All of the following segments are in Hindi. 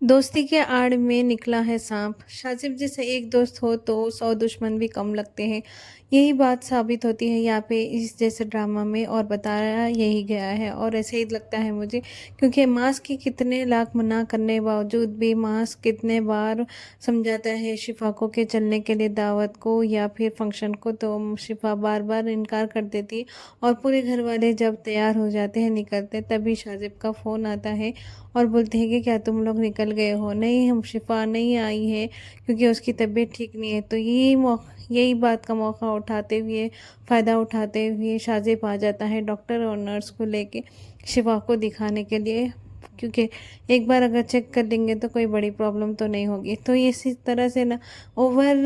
दोस्ती के आड़ में निकला है सांप। शाजिब जैसे एक दोस्त हो तो 100 दुश्मन भी कम लगते हैं। यही बात साबित होती है यहाँ पे इस जैसे ड्रामा में, और बताया यही गया है और ऐसे ही लगता है मुझे, क्योंकि मास्क की कितने लाख मना करने बावजूद भी मास्क कितने बार समझाता है शिफा को कि चलने के लिए दावत को या फिर फंक्शन को, तो शिफा बार बार इनकार कर देती है। और पूरे घर वाले जब तैयार हो जाते हैं निकलते, तभी शाजिब का फ़ोन आता है और बोलते हैं कि क्या तुम लोग निकल गए हो? नहीं, हम शिफा नहीं आई है क्योंकि उसकी तबीयत ठीक नहीं है। तो यही बात का मौका उठाते हुए, फ़ायदा उठाते हुए शाजिब आ जाता है डॉक्टर और नर्स को लेके शिफा को दिखाने के लिए, क्योंकि एक बार अगर चेक कर लेंगे तो कोई बड़ी प्रॉब्लम तो नहीं होगी। तो ये इसी तरह से ना ओवर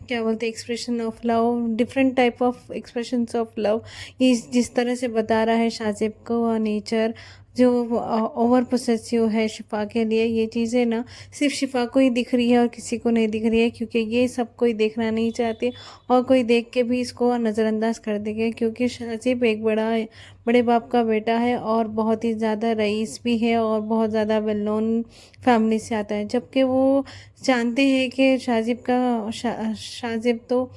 क्या बोलते हैं, expression of love, different type of expressions of love, ये जिस तरह से बता रहा है शाजिब को नेचर, जो ओवर पोसेसिव है शिफा के लिए, ये चीज़ें ना सिर्फ शिफा को ही दिख रही है और किसी को नहीं दिख रही है, क्योंकि ये सब कोई देखना नहीं चाहते और कोई देख के भी इसको नज़रअंदाज कर देंगे, क्योंकि शाजिब एक बड़े बाप का बेटा है और बहुत ही ज़्यादा रईस भी है और बहुत ज़्यादा वेल नोन फैमिली से आता है। जबकि वो जानते हैं कि शाजिब तो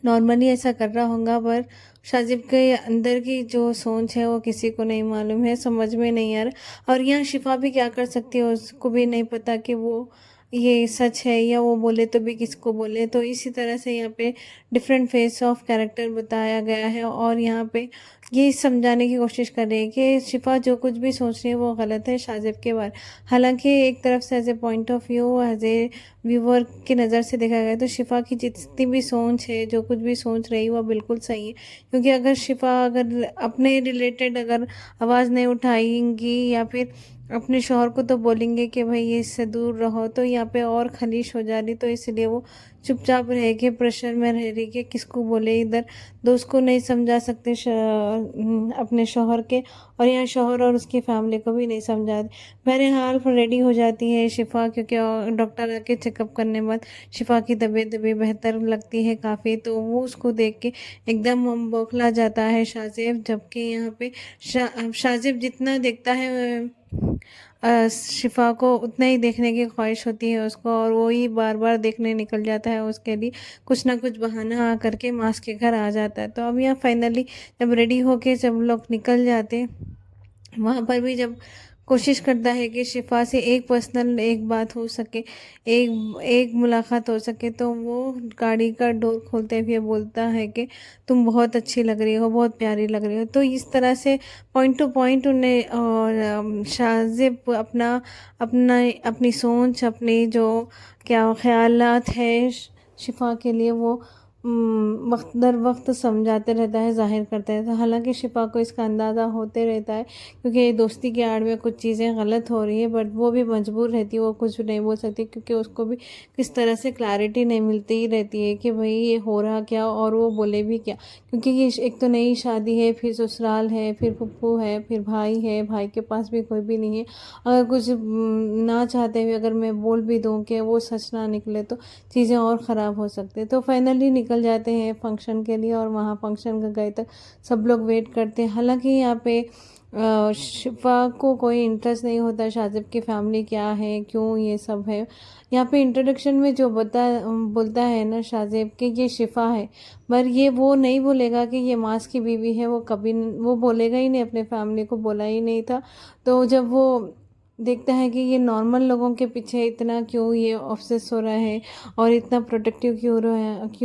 नॉर्मली ऐसा कर रहा होगा, पर शाजिब के अंदर की जो सोच है वो किसी को नहीं मालूम है, समझ में नहीं आ रहा। और यहाँ शिफा भी क्या कर सकती है, उसको भी नहीं पता कि वो ये सच है, या वो बोले तो भी किसको बोले। तो इसी तरह से यहाँ पे डिफरेंट फेस ऑफ कैरेक्टर बताया गया है और यहाँ पे ये समझाने की कोशिश कर रही है कि शिफा जो कुछ भी सोच रही है वो गलत है शाजिब के बारे। हालांकि एक तरफ से as a point of view, as a viewer की नज़र से देखा गया तो शिफा की जितनी भी सोच है, जो कुछ भी सोच रही है वो बिल्कुल सही है। क्योंकि अगर शिफा अगर अपने रिलेटेड अगर आवाज़ नहीं उठाएंगी या फिर अपने शौहर को तो बोलेंगे कि भाई ये इससे दूर रहो, तो यहाँ पे और खलीश हो जा रही। तो इसलिए वो चुपचाप रह के प्रेशर में रह रही कि किसको बोले, इधर दोस्त को नहीं समझा सकते अपने शौहर के, और यहाँ शौहर और उसकी फैमिली को भी नहीं समझाते। बहरहाल रेडी हो जाती है शिफा, क्योंकि डॉक्टर आके चेकअप करने बाद शिफा की तबीयत भी बेहतर लगती है काफ़ी। तो वो उसको देख के एकदम बौखला जाता है शाजिब। जबकि यहाँ पे शाजिब जितना देखता है शिफा को, उतना ही देखने की ख्वाहिश होती है उसको, और वो ही बार बार देखने निकल जाता है। उसके लिए कुछ ना कुछ बहाना करके मास्क के घर आ जाता है। तो अब यहाँ फाइनली जब रेडी होके जब लोग निकल जाते, वहाँ पर भी जब कोशिश करता है कि शिफा से एक पर्सनल एक बात हो सके, एक एक मुलाकात हो सके, तो वो गाड़ी का डोर खोलते हुए बोलता है कि तुम बहुत अच्छी लग रही हो, बहुत प्यारी लग रही हो। तो इस तरह से पॉइंट टू पॉइंट उन्हें, और शाजिब अपना अपना अपनी सोच, अपनी जो क्या ख्यालात है शिफा के लिए, वो वक्त दर वक्त समझाते रहता है, जाहिर करते रहता है। हालांकि शिफा को इसका अंदाज़ा होते रहता है, क्योंकि दोस्ती की आड़ में कुछ चीज़ें गलत हो रही है, बट वो भी मजबूर रहती है, वो कुछ नहीं बोल सकती, क्योंकि उसको भी किस तरह से क्लैरिटी नहीं मिलती ही रहती है कि भाई ये हो रहा क्या और वो बोले भी क्या। क्योंकि ये एक तो नई शादी है, फिर ससुराल है, फिर फुप्पू है, फिर भाई है, भाई के पास भी कोई भी नहीं है। अगर कुछ ना चाहते हुए अगर मैं बोल भी दूँ कि वो सच ना निकले तो चीज़ें और ख़राब हो सकती है। तो फाइनली निकल जाते हैं फंक्शन के लिए, और वहाँ फंक्शन का गए तक सब लोग वेट करते हैं। हालांकि यहाँ पे शिफा को कोई इंटरेस्ट नहीं होता शाजिब की फैमिली क्या है, क्यों ये सब है। यहाँ पे इंट्रोडक्शन में जो बोलता है ना शाजिब कि ये शिफा है, पर ये वो नहीं बोलेगा कि ये मास की बीवी है, वो कभी वो बोलेगा ही नहीं, अपने फैमिली को बोला ही नहीं था। तो जब वो देखता है कि ये नॉर्मल लोगों के पीछे इतना क्यों ये ऑब्सेस हो रहा है और इतना प्रोटेक्टिव क्यों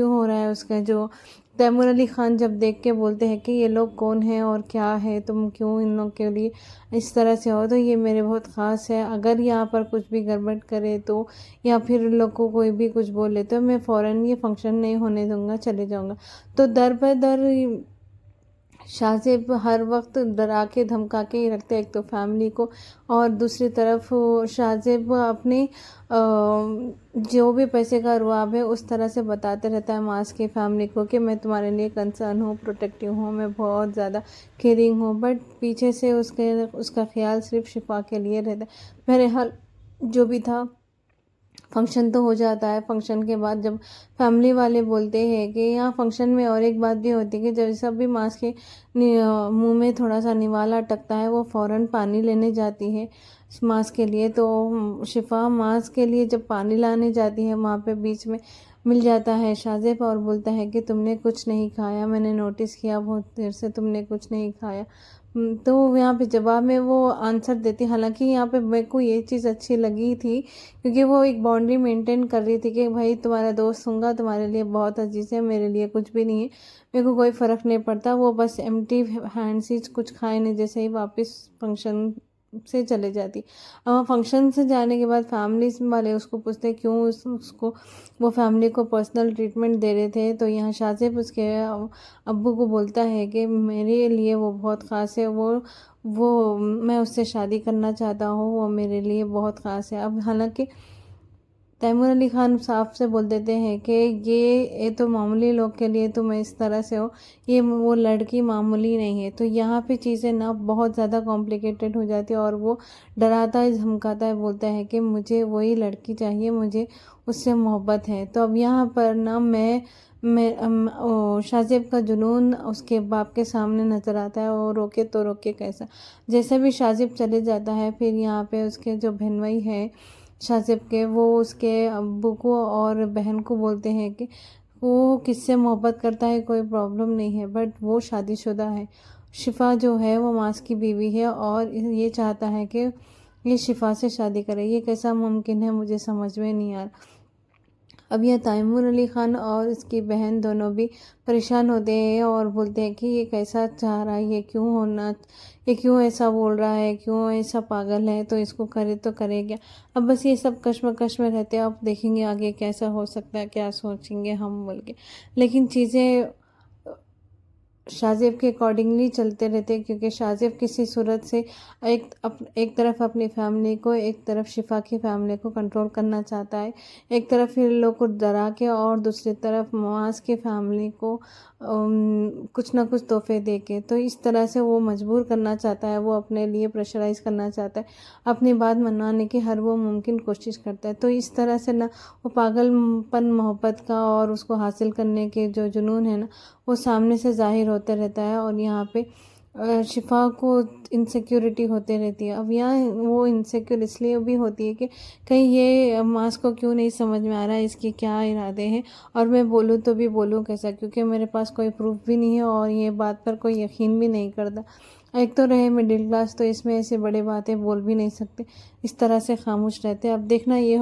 हो रहा है उसका, जो तैमूर अली ख़ान जब देख के बोलते हैं कि ये लोग कौन है और क्या है, तुम क्यों इन लोग के लिए इस तरह से हो, तो ये मेरे बहुत ख़ास है। अगर यहाँ पर कुछ भी गड़बड़ करे तो, या फिर लोग को कोई भी कुछ बोले तो मैं फ़ौरन ये फंक्शन नहीं होने दूंगा, चले जाऊंगा। तो दर पर दर शाजिब हर वक्त डरा के धमका के ही रखते हैं, एक तो फैमिली को, और दूसरी तरफ शाजिब अपनी जो भी पैसे का रुआब है उस तरह से बताते रहता है मास की फैमिली को कि मैं तुम्हारे लिए कंसर्न हूँ, प्रोटेक्टिव हूँ, मैं बहुत ज़्यादा केयरिंग हूँ। बट पीछे से उसका ख्याल सिर्फ शिफा के लिए रहता है। बहरहाल जो भी था, फंक्शन तो हो जाता है। फंक्शन के बाद जब फैमिली वाले बोलते हैं कि यहाँ फंक्शन में और एक बात भी होती है कि जब सब भी मांस के मुंह में थोड़ा सा निवाला अटकता है, वो फ़ौरन पानी लेने जाती है मांस के लिए। तो शिफा मांस के लिए जब पानी लाने जाती है, वहाँ पे बीच में मिल जाता है शाजिब और बोलता है कि तुमने कुछ नहीं खाया, मैंने नोटिस किया बहुत देर से तुमने कुछ नहीं खाया। तो यहाँ पे जवाब में वो आंसर देती, हालांकि यहाँ पे मेरे को ये चीज़ अच्छी लगी थी क्योंकि वो एक बाउंड्री मेंटेन कर रही थी कि भाई तुम्हारा दोस्त होगा, तुम्हारे लिए बहुत अजीज है, मेरे लिए कुछ भी नहीं है, मेरे को कोई फ़र्क नहीं पड़ता। वो बस एम्प्टी हैंड से कुछ खाए नहीं, जैसे ही वापस फंक्शन से चले जाती। अब फंक्शन से जाने के बाद फैमिली वाले उसको पूछते क्यों उसको वो फैमिली को पर्सनल ट्रीटमेंट दे रहे थे। तो यहाँ शाजिब उसके अब्बू को बोलता है कि मेरे लिए वो बहुत ख़ास है, वो मैं उससे शादी करना चाहता हूँ, वो मेरे लिए बहुत ख़ास है। अब हालांकि तैमूर अली खान साफ से बोल देते हैं कि ये तो मामूली लोग के लिए तुम इस तरह से हो, ये वो लड़की मामूली नहीं है। तो यहाँ पे चीज़ें ना बहुत ज़्यादा कॉम्प्लिकेटेड हो जाती है और वो डराता है, धमकाता है, बोलता है कि मुझे वही लड़की चाहिए, मुझे उससे मोहब्बत है। तो अब यहाँ पर ना शाजिब का जुनून उसके बाप के सामने नज़र आता है और रोके तो रोके कैसा। जैसे भी शाजिब चले जाता है, फिर यहाँ पे उसके जो बहनोई है शाजिब के, वो उसके अब्बू को और बहन को बोलते हैं कि वो किससे मोहब्बत करता है कोई प्रॉब्लम नहीं है, बट वो शादीशुदा है। शिफा जो है वो मास की बीवी है और ये चाहता है कि ये शिफा से शादी करे। ये कैसा मुमकिन है, मुझे समझ में नहीं आ रहा। अब यह तैमूर अली ख़ान और इसकी बहन दोनों भी परेशान होते हैं और बोलते हैं कि ये कैसा चाह रहा है, ये क्यों ऐसा बोल रहा है, क्यों ऐसा पागल है, तो इसको करे तो करे क्या। अब बस ये सब कश्मकश में रहते हैं। अब देखेंगे आगे कैसा हो सकता है, क्या सोचेंगे हम बोल के। लेकिन चीज़ें शाजिब के अकॉर्डिंगली चलते रहते हैं क्योंकि शाजिब किसी सूरत से एक तरफ अपनी फैमिली को, एक तरफ शिफा की फैमिली को कंट्रोल करना चाहता है। एक तरफ फिर लोग को डरा के और दूसरी तरफ मुआज़ की फैमिली को कुछ ना कुछ तोहफे दे के। तो इस तरह से वो मजबूर करना चाहता है, वो अपने लिए प्रेशराइज करना चाहता है, अपनी बात मनवाने की हर वो मुमकिन कोशिश करता है। तो इस तरह से ना वो पागलपन मोहब्बत का और उसको हासिल करने के जो जुनून है ना, वो सामने से ज़ाहिर होते रहता है और यहाँ पे शिफा को इनसिक्योरिटी होते रहती है। अब यहाँ वो इनसिक्योर इसलिए भी होती है कि कहीं ये मास को क्यों नहीं समझ में आ रहा है इसके क्या इरादे हैं, और मैं बोलूँ तो भी बोलूँ कैसा, क्योंकि मेरे पास कोई प्रूफ भी नहीं है और ये बात पर कोई यकीन भी नहीं करता। एक तो रहे मिडिल क्लास, तो इसमें ऐसे बड़े बातें बोल भी नहीं सकते, इस तरह से खामोश रहते। अब देखना ये हो